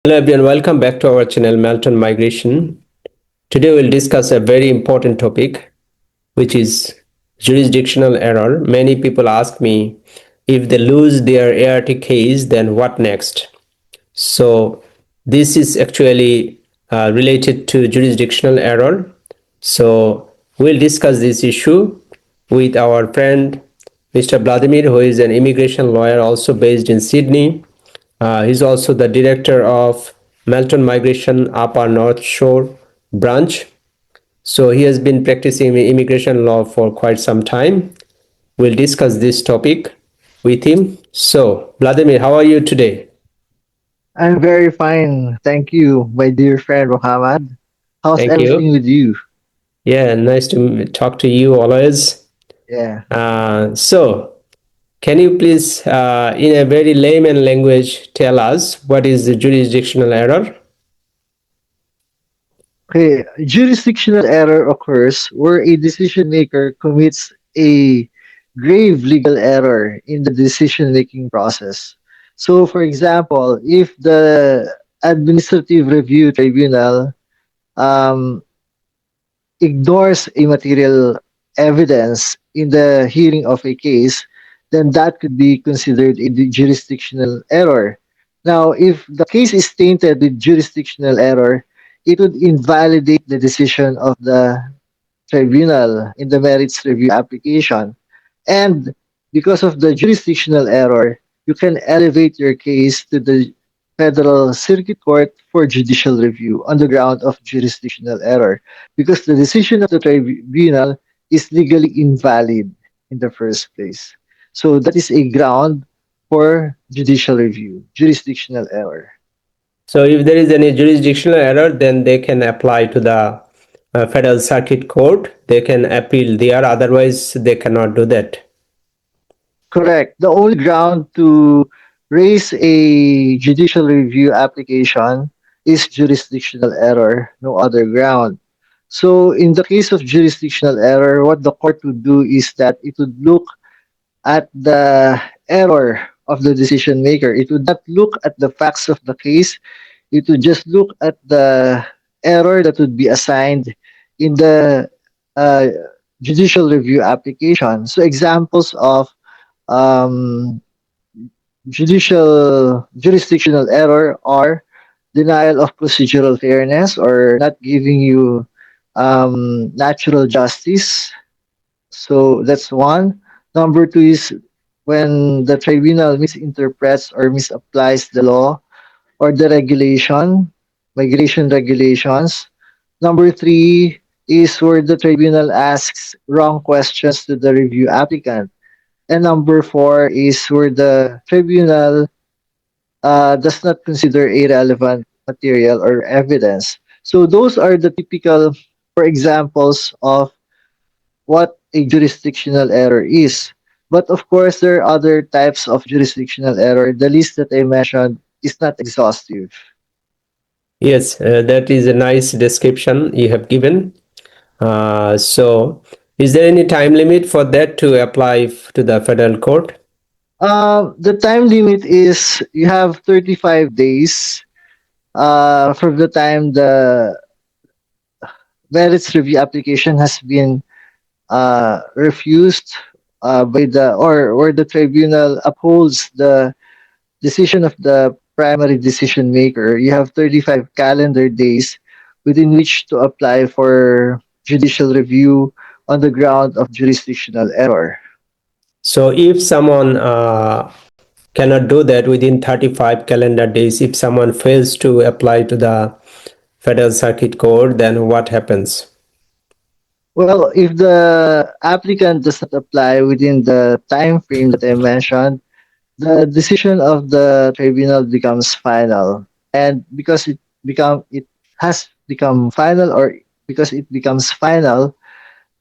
Hello everyone, welcome back to our channel Melton Migration. Today we'll discuss a very important topic, which is jurisdictional error. Many people ask me, if they lose their ART case, then what next? So this is actually related to jurisdictional error. So we'll discuss this issue with our friend Mr. Vladimir, who is an immigration lawyer also based in Sydney. He's also the director of Melton Migration Upper North Shore branch. So he has been practicing immigration law for quite some time. We'll discuss this topic with him. So, Vladimir, how are you today? I'm very fine. Thank you, my dear friend Muhammad. How's Thank everything you. with you? Yeah, nice to talk to you always. Yeah. So, can you please, in a very layman language, tell us what is the jurisdictional error? Okay. Jurisdictional error occurs where a decision maker commits a grave legal error in the decision making process. So, for example, if the Administrative Review Tribunal um, ignores a material evidence in the hearing of a case, then that could be considered a jurisdictional error. Now, if the case is tainted with jurisdictional error, it would invalidate the decision of the tribunal in the merits review application. And because of the jurisdictional error, you can elevate your case to the Federal Circuit Court for judicial review on the ground of jurisdictional error because the decision of the tribunal is legally invalid in the first place. So that is a ground for judicial review, jurisdictional error. So, if there is any jurisdictional error, then they can apply to the Federal Circuit Court. They can appeal there, otherwise, they cannot do that. Correct. The only ground to raise a judicial review application is jurisdictional error, no other ground. So, in the case of jurisdictional error, what the court would do is that it would look at the error of the decision maker. It would not look at the facts of the case. It would just look at the error that would be assigned in the uh, judicial review application. So, examples of um, judicial jurisdictional error are denial of procedural fairness or not giving you natural justice. So that's one. Number two is when the tribunal misinterprets or misapplies the law or the regulation, migration regulations. Number three is where the tribunal asks wrong questions to the review applicant. And number four is where the tribunal does not consider irrelevant material or evidence. So those are the typical, for examples of what a jurisdictional error is. But of course, there are other types of jurisdictional error. The list that I mentioned is not exhaustive. Yes, that is a nice description you have given. So, is there any time limit for that to apply to the federal court? The time limit is you have 35 days from the time the merits review application has been refused by the or the tribunal upholds the decision of the primary decision maker. You have 35 calendar days within which to apply for judicial review on the ground of jurisdictional error. So, if someone cannot do that within 35 calendar days, if someone fails to apply to the federal circuit court, then what happens? Well, if the applicant does not apply within the time frame that I mentioned, the decision of the tribunal becomes final. And because it has become final or because it becomes final,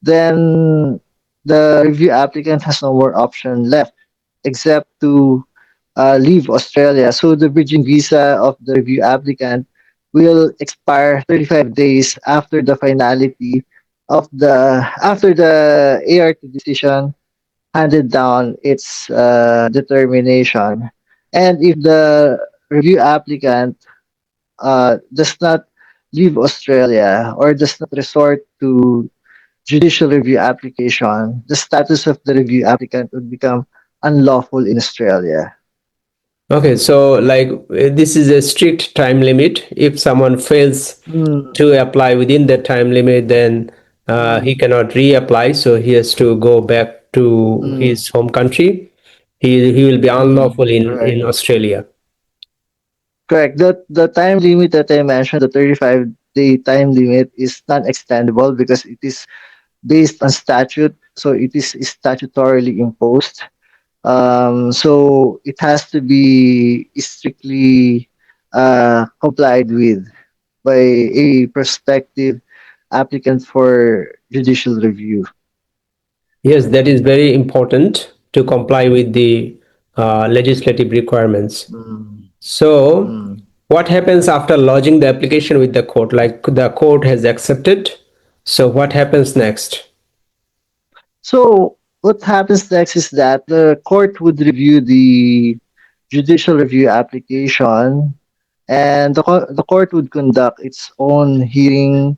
then the review applicant has no more option left except to leave Australia. So the bridging visa of the review applicant will expire 35 days after the finality of the after the ART decision handed down its determination. And if the review applicant does not leave Australia or does not resort to judicial review application, the status of the review applicant would become unlawful in Australia. Okay, so like this is a strict time limit. If someone fails Mm, to apply within the time limit, then he mm, cannot reapply. So he has to go back to mm, his home country. He will be unlawful in correct. Australia. Correct. The time limit that I mentioned, the 35-day time limit, is non-extendable because it is based on statute, so it is statutorily imposed. So it has to be strictly complied with by a prospective applicant for judicial review. Yes, that is very important to comply with the legislative requirements. Mm, So, mm. what happens after lodging the application with the court? Like the court has accepted. So, what happens next? So what happens next is that the court would review the judicial review application, and the court would conduct its own hearing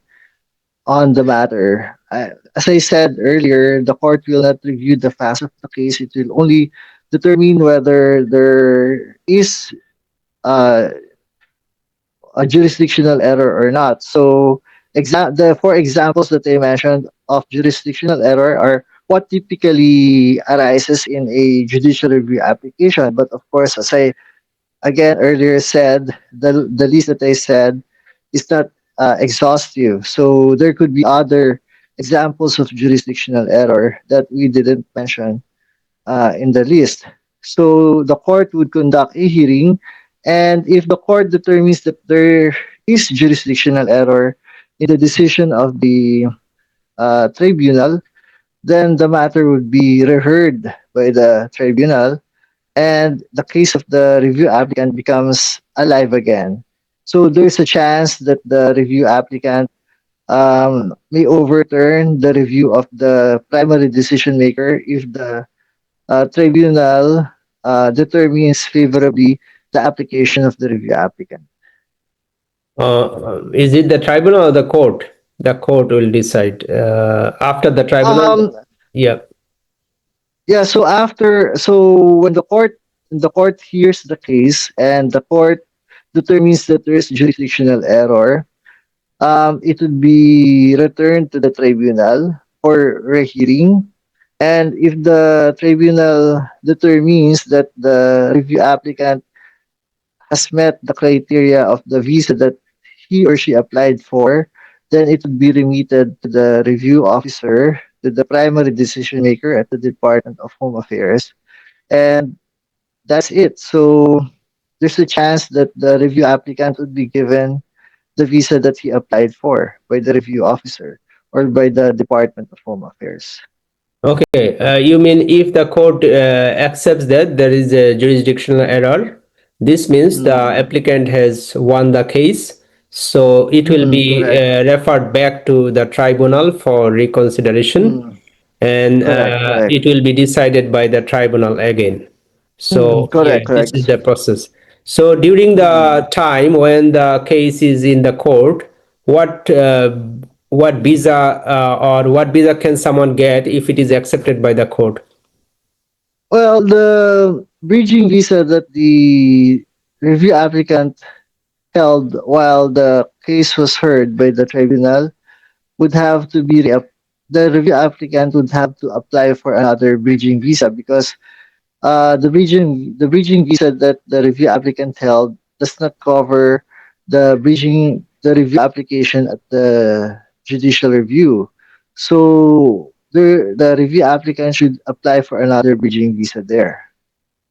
on the matter. As I said earlier, the court will not review the facts of the case. It will only determine whether there is uh, a jurisdictional error or not. So, the four examples that I mentioned of jurisdictional error are what typically arises in a judicial review application. But of course, as I again earlier said, the list that I said is not exhaustive. So there could be other examples of jurisdictional error that we didn't mention in the list. So the court would conduct a hearing, and if the court determines that there is jurisdictional error in the decision of the tribunal, then the matter would be reheard by the tribunal, and the case of the review applicant becomes alive again. So there's a chance that the review applicant may overturn the review of the primary decision maker if the tribunal determines favorably the application of the review applicant. Is it the tribunal or the court? The court will decide. After the tribunal, Um, yeah. yeah. So when the court hears the case and the court determines that there is jurisdictional error, it would be returned to the tribunal for rehearing. And if the tribunal determines that the review applicant has met the criteria of the visa that he or she applied for, then it would be remitted to the review officer, to the primary decision maker at the Department of Home Affairs. And that's it. So there's a chance that the review applicant would be given the visa that he applied for by the review officer or by the Department of Home Affairs. Okay. You mean if the court accepts that there is a jurisdictional error, this means the Mm, applicant has won the case. So it will be correct. referred back to the tribunal for reconsideration, Mm, and correct, correct. it will be decided by the tribunal again. So yeah, Correct, this is correct. the process. So during Mm. the time when the case is in the court, what what visa or what visa can someone get if it is accepted by the court? Well, the bridging visa that the review applicant held while the case was heard by the tribunal would have to be the review applicant would have to apply for another bridging visa because the bridging visa that the review applicant held does not cover the review application at the judicial review. So the review applicant should apply for another bridging visa there.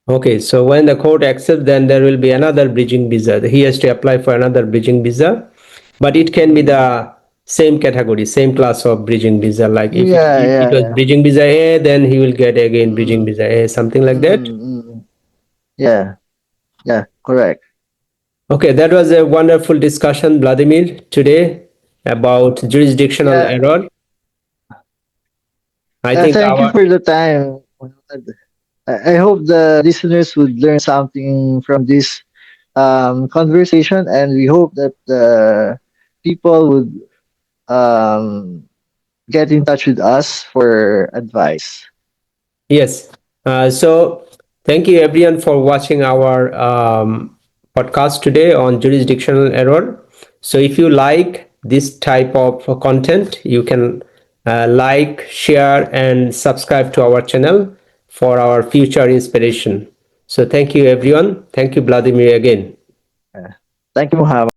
Okay, so when the court accepts, then there will be another bridging visa. He has to apply for another bridging visa, but it can be Mm. the same category, same class of bridging visa. Like Yeah, if it yeah, was yeah. bridging visa A, then he will get again bridging Mm, visa A, something like that. mm. Yeah, yeah, correct. Okay, that was a wonderful discussion, Vladimir, today about jurisdictional Yeah, error. I think thank you our for the time. I hope the listeners would learn something from this conversation, and we hope that people would um, get in touch with us for advice. Yes. So thank you everyone for watching our podcast today on jurisdictional error. So if you like this type of content, you can like, share, and subscribe to our channel for our future inspiration. So thank you everyone. Thank you, Vladimir, again. Uh, Thank you, Muhammad.